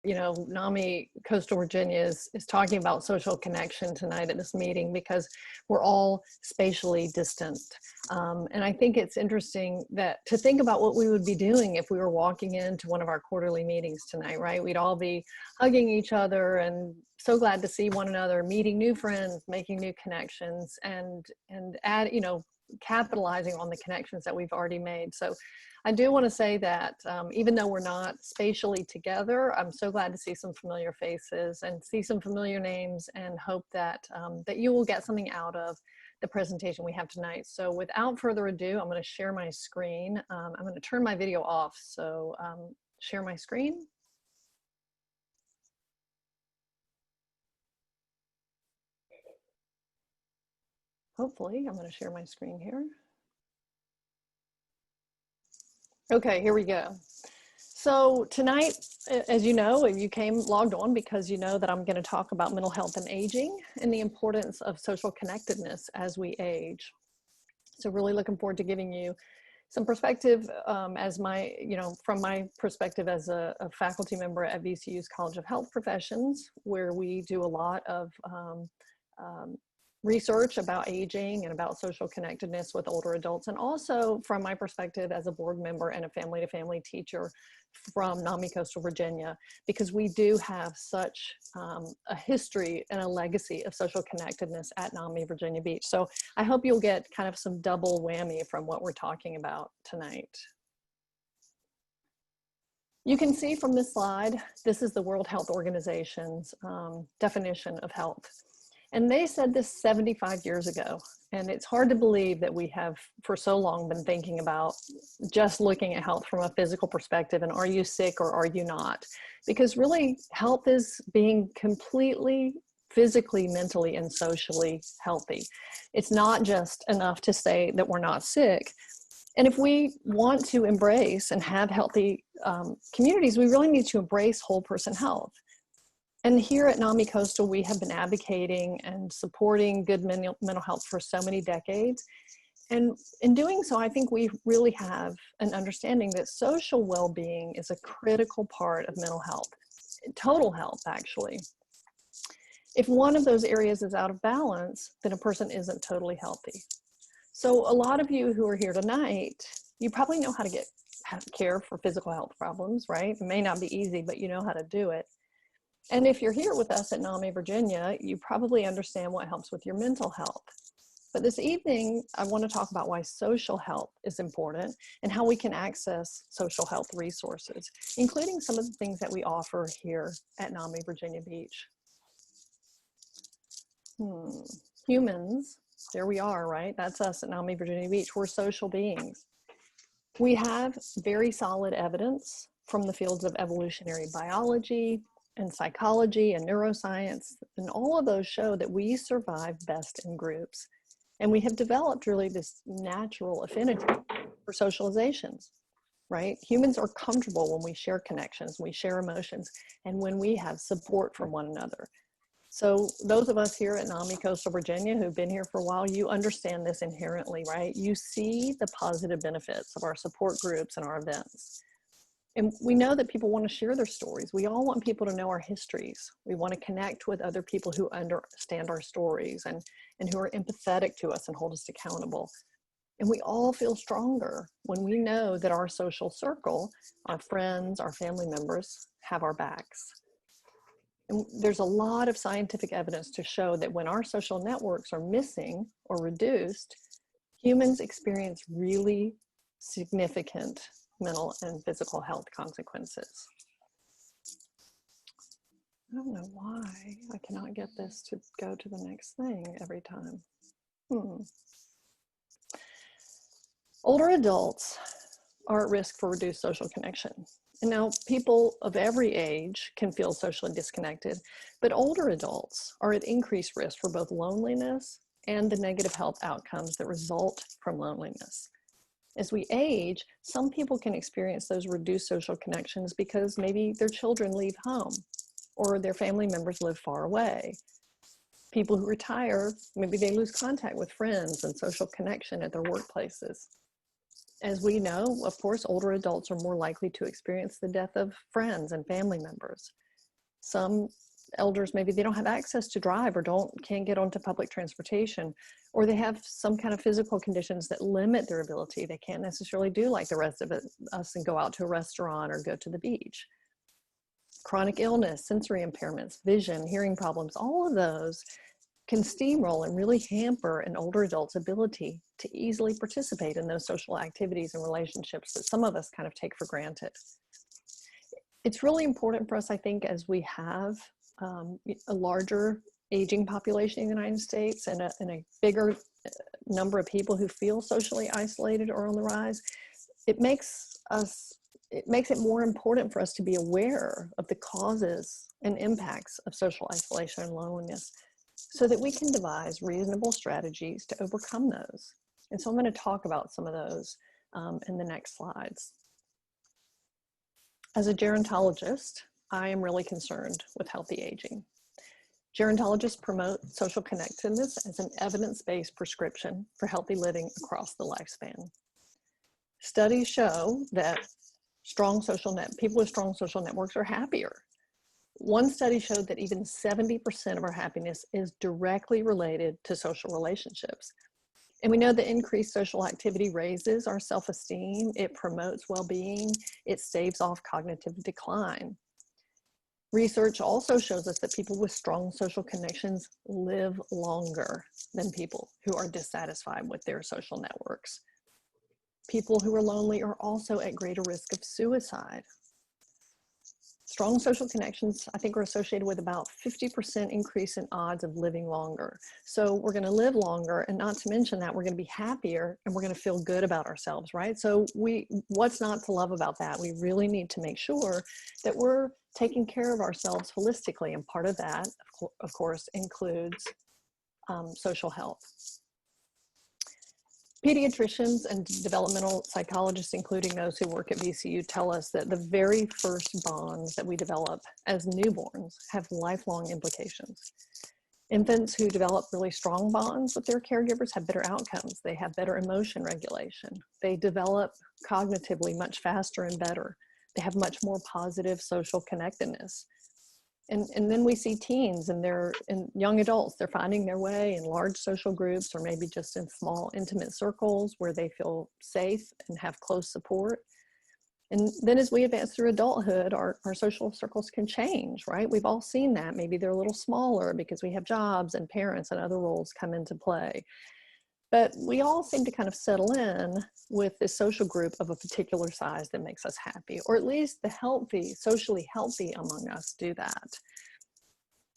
you know, NAMI Coastal Virginia is talking about social connection tonight at this meeting because we're all spatially distant. And I think it's interesting that to think about what we would be doing if we were walking into one of our quarterly meetings tonight, right? We'd all be hugging each other and so glad to see one another, meeting new friends, making new connections, and add, you know, capitalizing on the connections that we've already made. So I do want to say that even though we're not spatially together, I'm so glad to see some familiar faces and see some familiar names, and hope that that you will get something out of the presentation we have tonight. So without further ado, I'm going to share my screen. I'm going to turn my video off. So share my screen. Hopefully, I'm going to share my screen here. Okay, here we go. So tonight, as you know, you came logged on because you know that I'm going to talk about mental health and aging and the importance of social connectedness as we age. So really looking forward to giving you some perspective as my, you know, from my perspective as a faculty member at VCU's College of Health Professions, where we do a lot of research about aging and about social connectedness with older adults, and also from my perspective as a board member and a family-to-family teacher from NAMI Coastal Virginia, because we do have such a history and a legacy of social connectedness at NAMI Virginia Beach. So I hope you'll get kind of some double whammy from what we're talking about tonight. You can see from this slide, this is the World Health Organization's definition of health. And they said this 75 years ago. And it's hard to believe that we have for so long been thinking about just looking at health from a physical perspective and are you sick or are you not? Because really health is being completely physically, mentally, and socially healthy. It's not just enough to say that we're not sick. And if we want to embrace and have healthy communities, we really need to embrace whole person health. And here at NAMI Coastal, we have been advocating and supporting good mental health for so many decades. And in doing so, I think we really have an understanding that social well-being is a critical part of mental health, total health, actually. If one of those areas is out of balance, then a person isn't totally healthy. So a lot of you who are here tonight, you probably know how to get care for physical health problems, right? It may not be easy, but you know how to do it. And if you're here with us at NAMI Virginia, you probably understand what helps with your mental health. But this evening, I want to talk about why social health is important and how we can access social health resources, including some of the things that we offer here at NAMI Virginia Beach. Humans, there we are, right? That's us at NAMI Virginia Beach. We're social beings. We have very solid evidence from the fields of evolutionary biology and psychology and neuroscience, and all of those show that we survive best in groups. And we have developed really this natural affinity for socializations, right? Humans are comfortable when we share connections, we share emotions, and when we have support from one another. So those of us here at NAMI Coastal Virginia who've been here for a while, you understand this inherently, right? You see the positive benefits of our support groups and our events. And we know that people want to share their stories. We all want people to know our histories. We want to connect with other people who understand our stories and who are empathetic to us and hold us accountable. And we all feel stronger when we know that our social circle, our friends, our family members, have our backs. And there's a lot of scientific evidence to show that when our social networks are missing or reduced, humans experience really significant mental and physical health consequences. I don't know why I cannot get this to go to the next thing every time. Older adults are at risk for reduced social connection. And now people of every age can feel socially disconnected, but older adults are at increased risk for both loneliness and the negative health outcomes that result from loneliness. As we age, some people can experience those reduced social connections because maybe their children leave home or their family members live far away. People who retire, maybe they lose contact with friends and social connection at their workplaces. As we know, of course, older adults are more likely to experience the death of friends and family members. Some elders, maybe they don't have access to drive or can't get onto public transportation, or they have some kind of physical conditions that limit their ability. They can't necessarily do like the rest of us and go out to a restaurant or go to the beach. Chronic illness, sensory impairments, vision, hearing problems, all of those can steamroll and really hamper an older adult's ability to easily participate in those social activities and relationships that some of us kind of take for granted. It's really important for us, I think, as we have a larger aging population in the United States and a bigger number of people who feel socially isolated or on the rise, it makes it more important for us to be aware of the causes and impacts of social isolation and loneliness so that we can devise reasonable strategies to overcome those. And so I'm going to talk about some of those in the next slides. As a gerontologist, I am really concerned with healthy aging. Gerontologists promote social connectedness as an evidence-based prescription for healthy living across the lifespan. Studies show that people with strong social networks are happier. One study showed that even 70% of our happiness is directly related to social relationships. And we know that increased social activity raises our self-esteem, it promotes well-being, it staves off cognitive decline. Research also shows us that people with strong social connections live longer than people who are dissatisfied with their social networks. People who are lonely are also at greater risk of suicide. Strong social connections, I think, are associated with about 50% increase in odds of living longer. So we're going to live longer, and not to mention that we're going to be happier and we're going to feel good about ourselves, right? So what's not to love about that? We really need to make sure that we're taking care of ourselves holistically, and part of that, of course, includes social health. Pediatricians and developmental psychologists, including those who work at VCU, tell us that the very first bonds that we develop as newborns have lifelong implications. Infants who develop really strong bonds with their caregivers have better outcomes. They have better emotion regulation. They develop cognitively much faster and better. They have much more positive social connectedness. And then we see teens and young adults, they're finding their way in large social groups or maybe just in small intimate circles where they feel safe and have close support. And then as we advance through adulthood, our social circles can change, right? We've all seen that. Maybe they're a little smaller because we have jobs and parents and other roles come into play. But we all seem to kind of settle in with this social group of a particular size that makes us happy, or at least the socially healthy among us do that.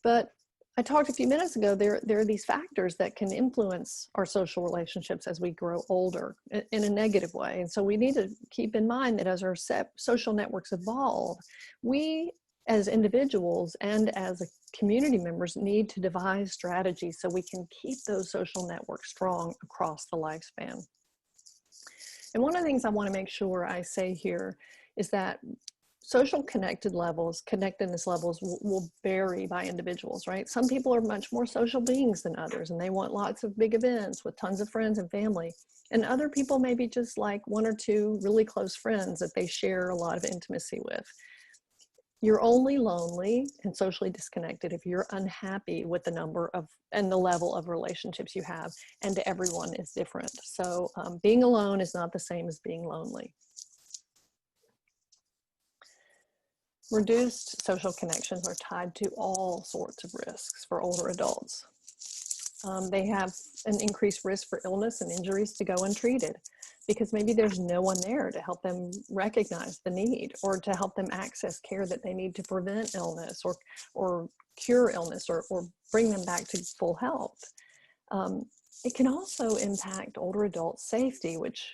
But I talked a few minutes ago, there are these factors that can influence our social relationships as we grow older in a negative way. And so we need to keep in mind that as our social networks evolve, we as individuals and as community members need to devise strategies so we can keep those social networks strong across the lifespan. And one of the things I want to make sure I say here is that social connectedness levels will vary by individuals, right? Some people are much more social beings than others, and they want lots of big events with tons of friends and family. And other people maybe just like one or two really close friends that they share a lot of intimacy with. You're only lonely and socially disconnected if you're unhappy with the number of and the level of relationships you have, and everyone is different. So being alone is not the same as being lonely. Reduced social connections are tied to all sorts of risks for older adults. They have an increased risk for illness and injuries to go untreated because maybe there's no one there to help them recognize the need or to help them access care that they need to prevent illness or cure illness or bring them back to full health. It can also impact older adult safety, which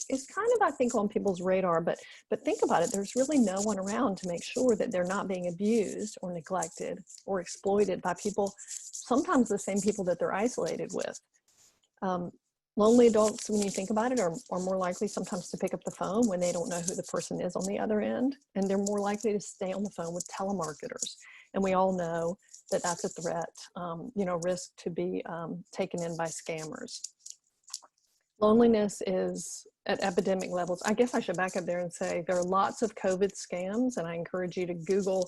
is kind of, I think, on people's radar, but think about it, there's really no one around to make sure that they're not being abused or neglected or exploited by people, sometimes the same people that they're isolated with. Lonely adults, when you think about it, are more likely sometimes to pick up the phone when they don't know who the person is on the other end, and they're more likely to stay on the phone with telemarketers. And we all know that that's a threat, risk to be taken in by scammers. Loneliness is at epidemic levels. I guess I should back up there and say there are lots of COVID scams, and I encourage you to Google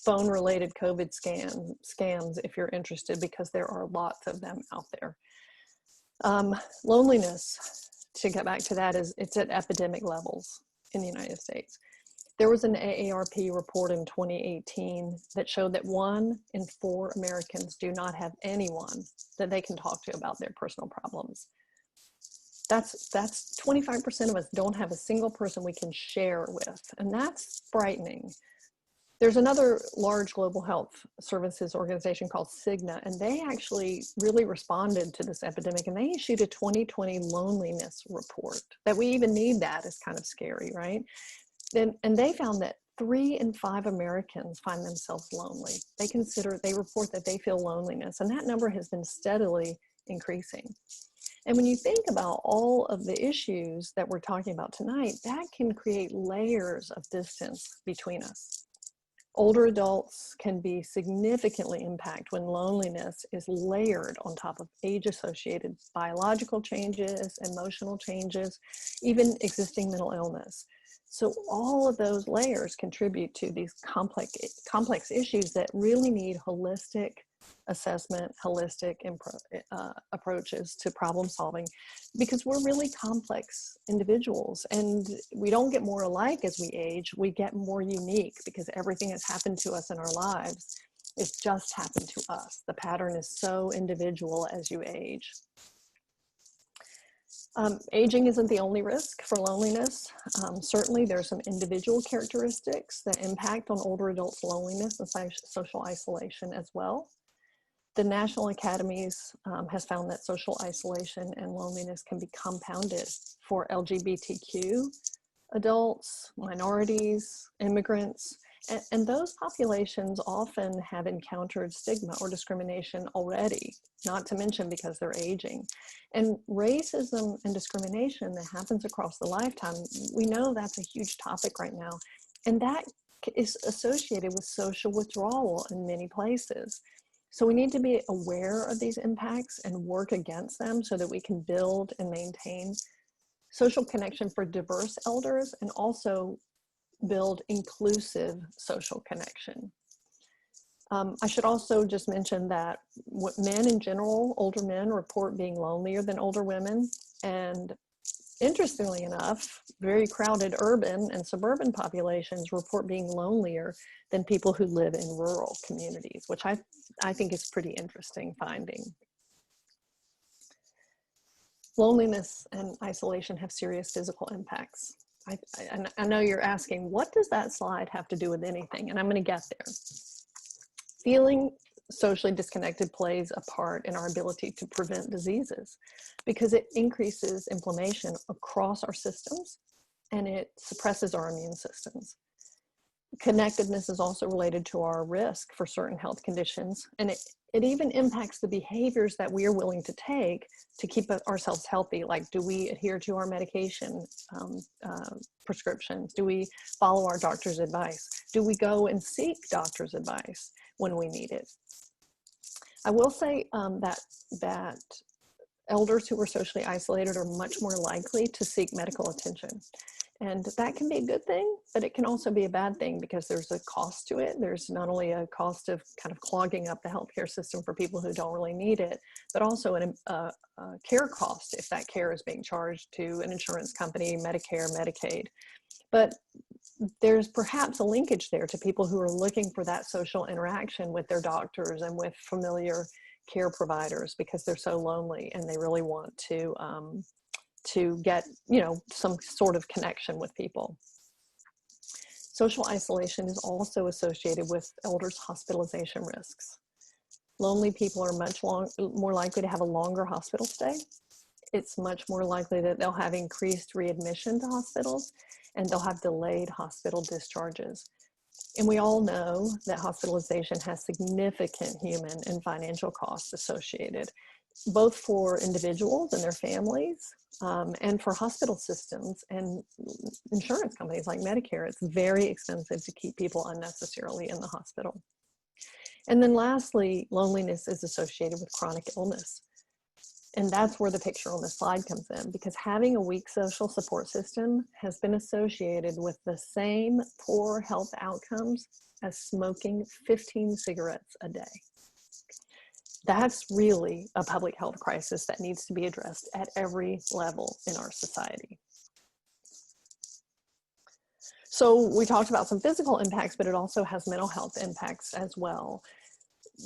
phone-related COVID scams if you're interested, because there are lots of them out there. Loneliness, to get back to that, it's at epidemic levels in the United States. There was an AARP report in 2018 that showed that 1 in 4 Americans do not have anyone that they can talk to about their personal problems. That's 25% of us don't have a single person we can share with, and that's frightening. There's another large global health services organization called Cigna, and they actually really responded to this epidemic, and they issued a 2020 loneliness report. That we even need that is kind of scary, right? And they found that 3 in 5 Americans find themselves lonely. They report that they feel loneliness, and that number has been steadily increasing. And when you think about all of the issues that we're talking about tonight, that can create layers of distance between us. Older adults can be significantly impacted when loneliness is layered on top of age-associated biological changes, emotional changes, even existing mental illness. So all of those layers contribute to these complex issues that really need holistic assessment, holistic approaches to problem solving, because we're really complex individuals, and we don't get more alike as we age, we get more unique, because everything that's happened to us in our lives, it's just happened to us. The pattern is so individual as you age. Aging isn't the only risk for loneliness. Certainly there's some individual characteristics that impact on older adults' loneliness and social isolation as well. The National Academies has found that social isolation and loneliness can be compounded for LGBTQ adults, minorities, immigrants, and those populations often have encountered stigma or discrimination already, not to mention because they're aging. And racism and discrimination that happens across the lifetime, we know that's a huge topic right now, and that is associated with social withdrawal in many places. So we need to be aware of these impacts and work against them so that we can build and maintain social connection for diverse elders, and also build inclusive social connection. I should also just mention that men in general, older men report being lonelier than older women. And interestingly enough, very crowded urban and suburban populations report being lonelier than people who live in rural communities, which I think is pretty interesting finding. Loneliness and isolation have serious physical impacts. I know you're asking, what does that slide have to do with anything? And I'm going to get there. Feeling socially disconnected plays a part in our ability to prevent diseases, because it increases inflammation across our systems and it suppresses our immune systems. Connectedness is also related to our risk for certain health conditions, and it even impacts the behaviors that we are willing to take to keep ourselves healthy. Like, do we adhere to our medication prescriptions? Do we follow our doctor's advice? Do we go and seek doctor's advice when we need it? I will say that elders who are socially isolated are much more likely to seek medical attention. And that can be a good thing, but it can also be a bad thing, because there's a cost to it. There's not only a cost of kind of clogging up the healthcare system for people who don't really need it, but also a care cost if that care is being charged to an insurance company, Medicare, Medicaid. But there's perhaps a linkage there to people who are looking for that social interaction with their doctors and with familiar care providers, because they're so lonely and they really want to get, some sort of connection with people. Social isolation is also associated with elders' hospitalization risks. Lonely people are much more likely to have a longer hospital stay. It's much more likely that they'll have increased readmission to hospitals, and they'll have delayed hospital discharges. And we all know that hospitalization has significant human and financial costs associated, both for individuals and their families, and for hospital systems and insurance companies like Medicare. It's very expensive to keep people unnecessarily in the hospital. And then lastly, loneliness is associated with chronic illness. And that's where the picture on the slide comes in, because having a weak social support system has been associated with the same poor health outcomes as smoking 15 cigarettes a day. That's really a public health crisis that needs to be addressed at every level in our society. So we talked about some physical impacts, but it also has mental health impacts as well.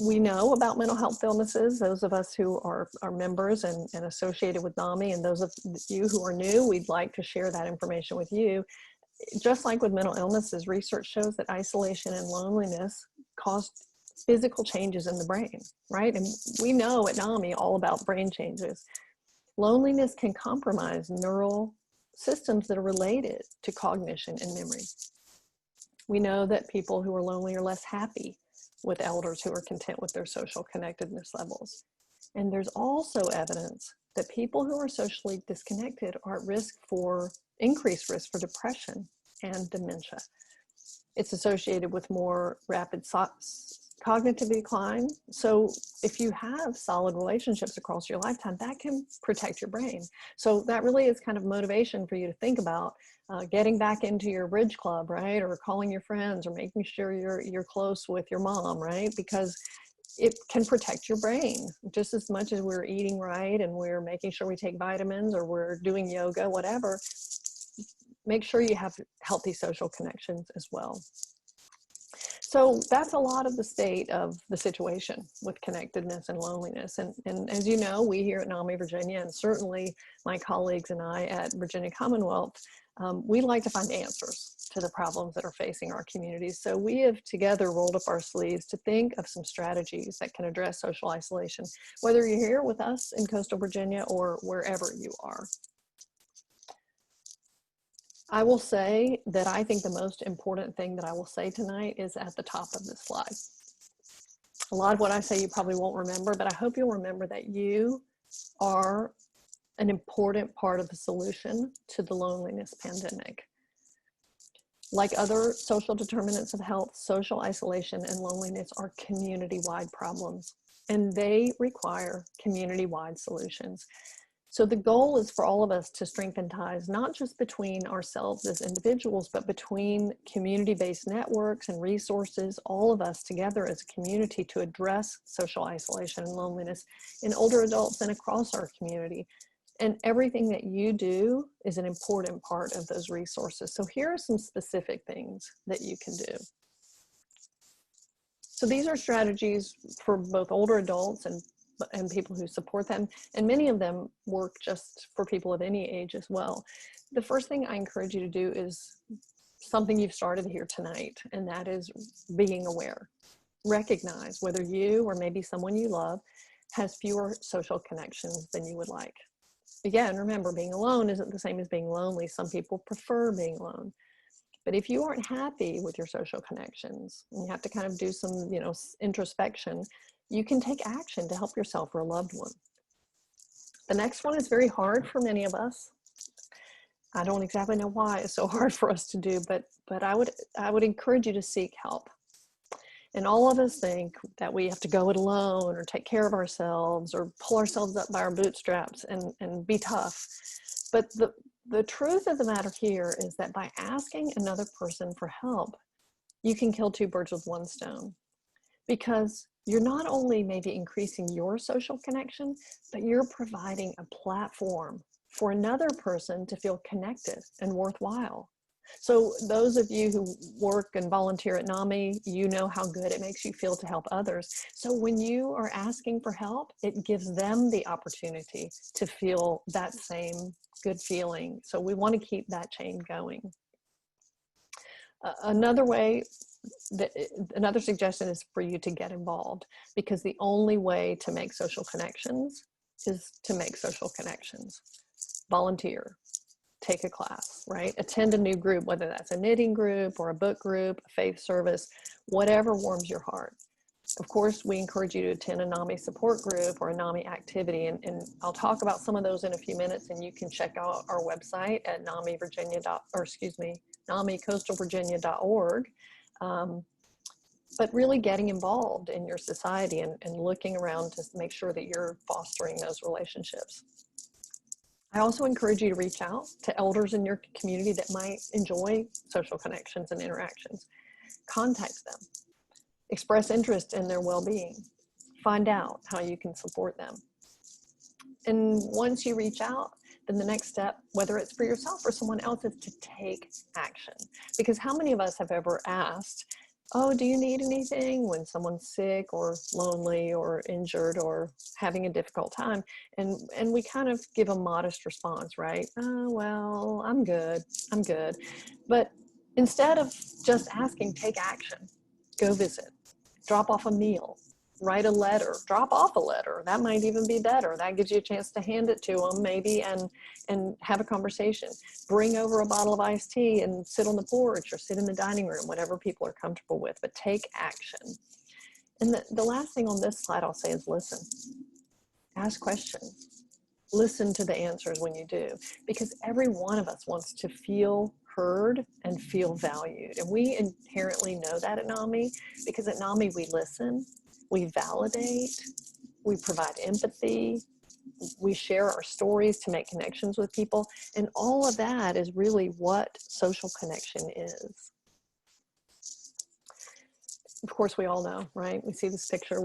We know about mental health illnesses, those of us who are members and associated with NAMI, and those of you who are new, we'd like to share that information with you. Just like with mental illnesses, research shows that isolation and loneliness cause physical changes in the brain, right? And we know at NAMI all about brain changes. Loneliness can compromise neural systems that are related to cognition and memory. We know that people who are lonely are less happy with elders who are content with their social connectedness levels. And there's also evidence that people who are socially disconnected are at risk for increased risk for depression and dementia. It's associated with more rapid cognitive decline. So if you have solid relationships across your lifetime, that can protect your brain. So that really is kind of motivation for you to think about getting back into your bridge club, right? Or calling your friends, or making sure you're close with your mom, right? Because it can protect your brain just as much as we're eating right and we're making sure we take vitamins or we're doing yoga, whatever. Make sure you have healthy social connections as well. So that's a lot of the state of the situation with connectedness and loneliness. And as you know, we here at NAMI Virginia, and certainly my colleagues and I at Virginia Commonwealth, we like to find answers to the problems that are facing our communities. So we have together rolled up our sleeves to think of some strategies that can address social isolation, whether you're here with us in coastal Virginia or wherever you are. I will say that I think the most important thing that I will say tonight is at the top of this slide. A lot of what I say you probably won't remember, but I hope you'll remember that you are an important part of the solution to the loneliness pandemic. Like other social determinants of health, social isolation and loneliness are community-wide problems, and they require community-wide solutions. So the goal is for all of us to strengthen ties, not just between ourselves as individuals, but between community-based networks and resources, all of us together as a community to address social isolation and loneliness in older adults and across our community. And everything that you do is an important part of those resources. So here are some specific things that you can do. So these are strategies for both older adults and people who support them, and many of them work just for people of any age as well. The first thing I encourage you to do is something you've started here tonight, and that is being aware. Recognize whether you or maybe someone you love has fewer social connections than you would like. Again, remember, being alone isn't the same as being lonely. Some people prefer being alone. But if you aren't happy with your social connections, and you have to kind of do some, introspection, you can take action to help yourself or a loved one. The next one is very hard for many of us. I don't exactly know why it's so hard for us to do, but I would encourage you to seek help. And all of us think that we have to go it alone or take care of ourselves or pull ourselves up by our bootstraps and be tough. But the truth of the matter here is that by asking another person for help, you can kill two birds with one stone. Because you're not only maybe increasing your social connection, but you're providing a platform for another person to feel connected and worthwhile. So those of you who work and volunteer at NAMI, you know how good it makes you feel to help others. So when you are asking for help, it gives them the opportunity to feel that same good feeling. So we want to keep that chain going. Another suggestion is for you to get involved, because the only way to make social connections is to make social connections. Volunteer, take a class, right? Attend a new group, whether that's a knitting group or a book group, a faith service, whatever warms your heart. Of course, we encourage you to attend a NAMI support group or a NAMI activity, and I'll talk about some of those in a few minutes, and you can check out our website at NamiCoastalVirginia.org. but really getting involved in your society and looking around to make sure that you're fostering those relationships. I also encourage you to reach out to elders in your community that might enjoy social connections and interactions. Contact them, express interest in their well-being, find out how you can support them. And once you reach out, then the next step, whether it's for yourself or someone else, is to take action. Because how many of us have ever asked, oh, do you need anything, when someone's sick or lonely or injured or having a difficult time? And we kind of give a modest response, right? Oh, well, I'm good. But instead of just asking, take action. Go visit, drop off a meal, write a letter, drop off a letter. That might even be better. That gives you a chance to hand it to them maybe and have a conversation. Bring over a bottle of iced tea and sit on the porch or sit in the dining room, whatever people are comfortable with, but take action. And the last thing on this slide I'll say is listen. Ask questions. Listen to the answers when you do, because every one of us wants to feel heard and feel valued. And we inherently know that at NAMI, because at NAMI we listen, we validate, we provide empathy, we share our stories to make connections with people. And all of that is really what social connection is. Of course, we all know, right? We see this picture,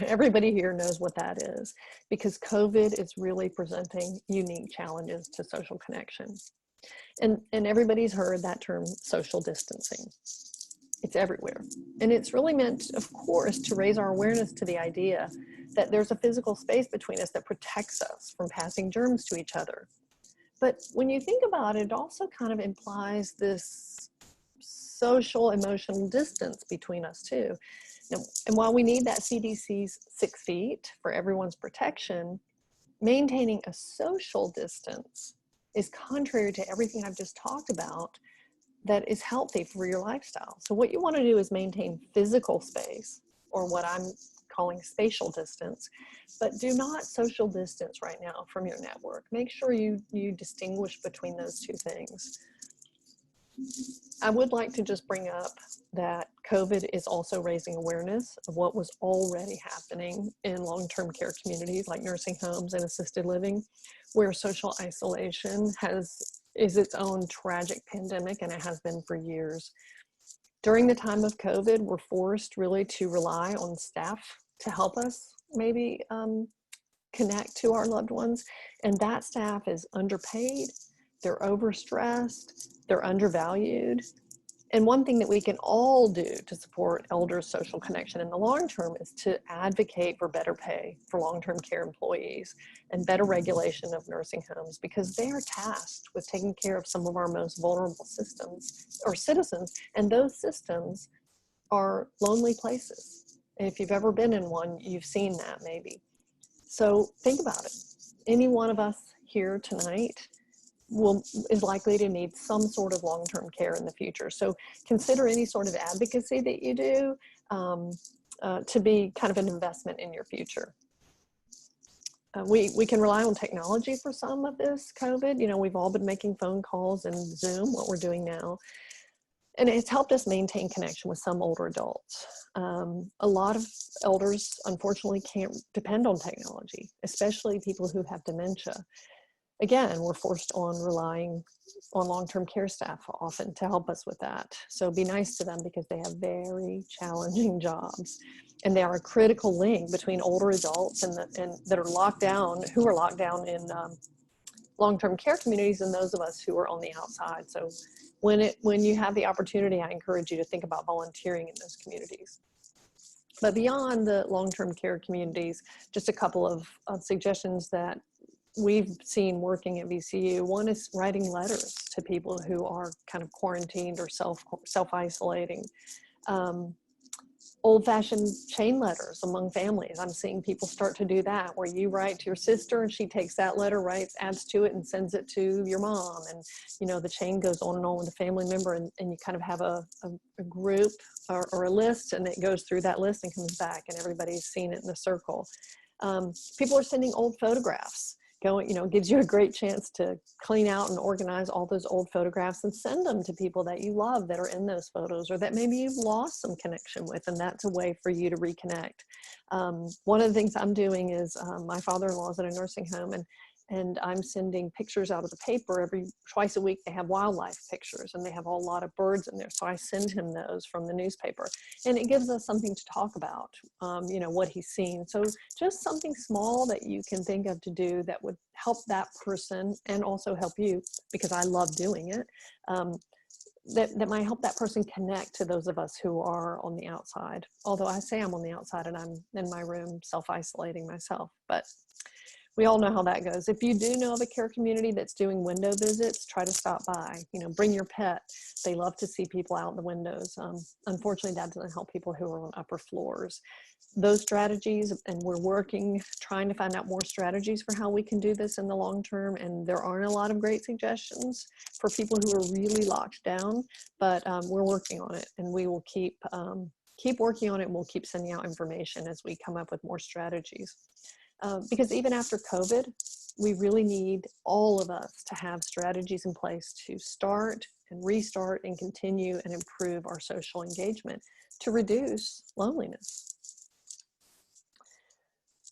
everybody here knows what that is, because COVID is really presenting unique challenges to social connection. And everybody's heard that term, social distancing. It's everywhere. And it's really meant, of course, to raise our awareness to the idea that there's a physical space between us that protects us from passing germs to each other. But when you think about it, it also kind of implies this social emotional distance between us too. And while we need that CDC's 6 feet for everyone's protection, maintaining a social distance is contrary to everything I've just talked about that is healthy for your lifestyle. So what you want to do is maintain physical space, or what I'm calling spatial distance, but do not social distance right now from your network. Make sure you distinguish between those two things. I would like to just bring up that COVID is also raising awareness of what was already happening in long-term care communities like nursing homes and assisted living, where social isolation is its own tragic pandemic, and it has been for years. During the time of COVID, we're forced really to rely on staff to help us maybe connect to our loved ones, and that staff is underpaid, they're overstressed, they're undervalued. And one thing that we can all do to support elders' social connection in the long term is to advocate for better pay for long-term care employees and better regulation of nursing homes, because they are tasked with taking care of some of our most vulnerable systems or citizens. And those systems are lonely places. And if you've ever been in one, you've seen that maybe. So think about it. Any one of us here tonight is likely to need some sort of long-term care in the future. So consider any sort of advocacy that you do to be kind of an investment in your future. We can rely on technology for some of this COVID. You know, we've all been making phone calls and Zoom, what we're doing now. And it's helped us maintain connection with some older adults. A lot of elders, unfortunately, can't depend on technology, especially people who have dementia. Again, we're forced on relying on long-term care staff often to help us with that. So be nice to them, because they have very challenging jobs. And they are a critical link between older adults and that are locked down, who are locked down in long-term care communities, and those of us who are on the outside. So when you have the opportunity, I encourage you to think about volunteering in those communities. But beyond the long-term care communities, just a couple of suggestions that we've seen working at VCU. One is writing letters to people who are kind of quarantined or self-isolating. Old-fashioned chain letters among families. I'm seeing people start to do that, where you write to your sister and she takes that letter, adds to it and sends it to your mom. And, you know, the chain goes on and on with a family member, and you kind of have a group or a list, and it goes through that list and comes back, and everybody's seen it in a circle. People are sending old photographs. going, gives you a great chance to clean out and organize all those old photographs and send them to people that you love that are in those photos, or that maybe you've lost some connection with, and that's a way for you to reconnect. One of the things I'm doing is my father-in-law is at a nursing home, and I'm sending pictures out of the paper twice a week. They have wildlife pictures, and they have a lot of birds in there. So I send him those from the newspaper, and it gives us something to talk about, what he's seen. So just something small that you can think of to do that would help that person and also help you, because I love doing it. That might help that person connect to those of us who are on the outside. Although I say I'm on the outside and I'm in my room self-isolating myself, but we all know how that goes. If you do know of a care community that's doing window visits, try to stop by. Bring your pet. They love to see people out the windows. Unfortunately, that doesn't help people who are on upper floors. Those strategies, and we're trying to find out more strategies for how we can do this in the long term. And there aren't a lot of great suggestions for people who are really locked down, but we're working on it, and we will keep working on it, and we'll keep sending out information as we come up with more strategies. Because even after COVID, we really need all of us to have strategies in place to start and restart and continue and improve our social engagement to reduce loneliness.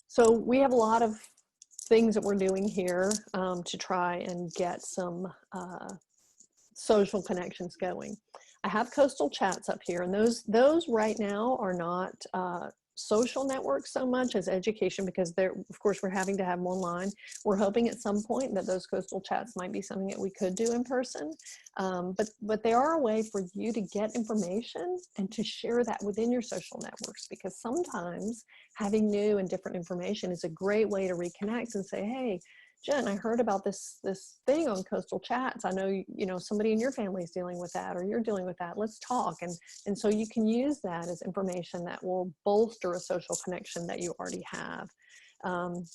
So we have a lot of things that we're doing here to try and get some social connections going. I have coastal chats up here, and those right now are not social networks so much as education, because of course we're having to have them online. We're hoping at some point that those coastal chats might be something that we could do in person, but they are a way for you to get information and to share that within your social networks, because sometimes having new and different information is a great way to reconnect and say, hey, Jen, I heard about this thing on Coastal Chats. I know, somebody in your family is dealing with that, or you're dealing with that. Let's talk. And so you can use that as information that will bolster a social connection that you already have.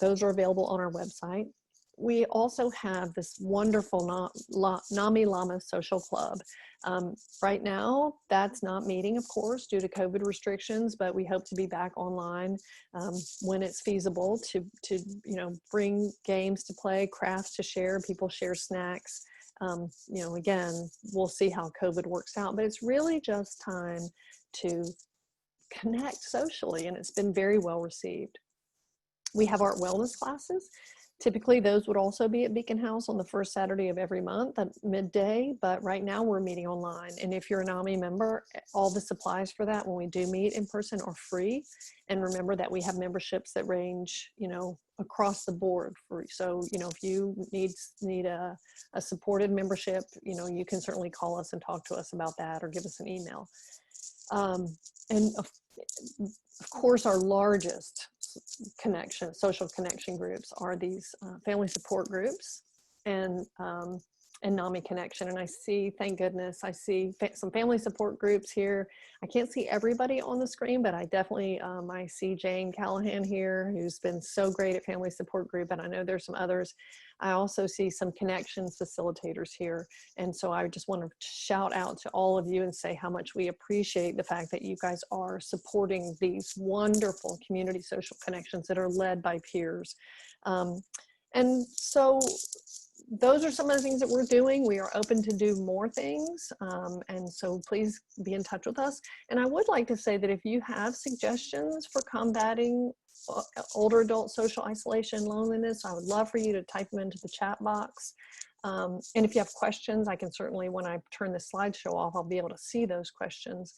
Those are available on our website. We also have this wonderful NAMI Llama Social Club. Right now, that's not meeting, of course, due to COVID restrictions, but we hope to be back online when it's feasible to bring games to play, crafts to share, people share snacks. Again, we'll see how COVID works out, but it's really just time to connect socially, and it's been very well received. We have art wellness classes. Typically, those would also be at Beacon House on the first Saturday of every month at midday, but right now we're meeting online. And if you're a NAMI member, all the supplies for that when we do meet in person are free. And remember that we have memberships that range, across the board. So, if you need a supported membership, you can certainly call us and talk to us about that, or give us an email. And of course, our largest social connection groups are these family support groups and NAMI Connection. And I see, thank goodness, I see some family support groups here. I can't see everybody on the screen, but I definitely, I see Jane Callahan here, who's been so great at family support group, and I know there's some others. I also see some connections facilitators here. And so I just want to shout out to all of you and say how much we appreciate the fact that you guys are supporting these wonderful community social connections that are led by peers. And so those are some of the things that we're doing. We are open to do more things. And so please be in touch with us. And I would like to say that if you have suggestions for combating older adult social isolation and loneliness, I would love for you to type them into the chat box. And if you have questions, I can certainly, when I turn the slideshow off, I'll be able to see those questions.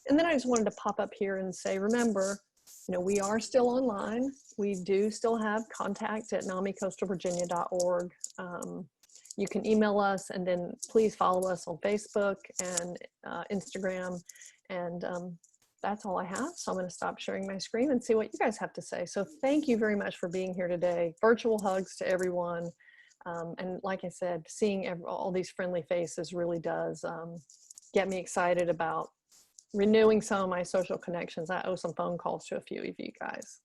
And then I just wanted to pop up here and say, remember, we are still online. We do still have contact at namicoastalvirginia.org. You can email us, and then please follow us on Facebook and Instagram. And that's all I have. So I'm going to stop sharing my screen and see what you guys have to say. So thank you very much for being here today. Virtual hugs to everyone. And like I said, seeing all these friendly faces really does get me excited about renewing some of my social connections. I owe some phone calls to a few of you guys.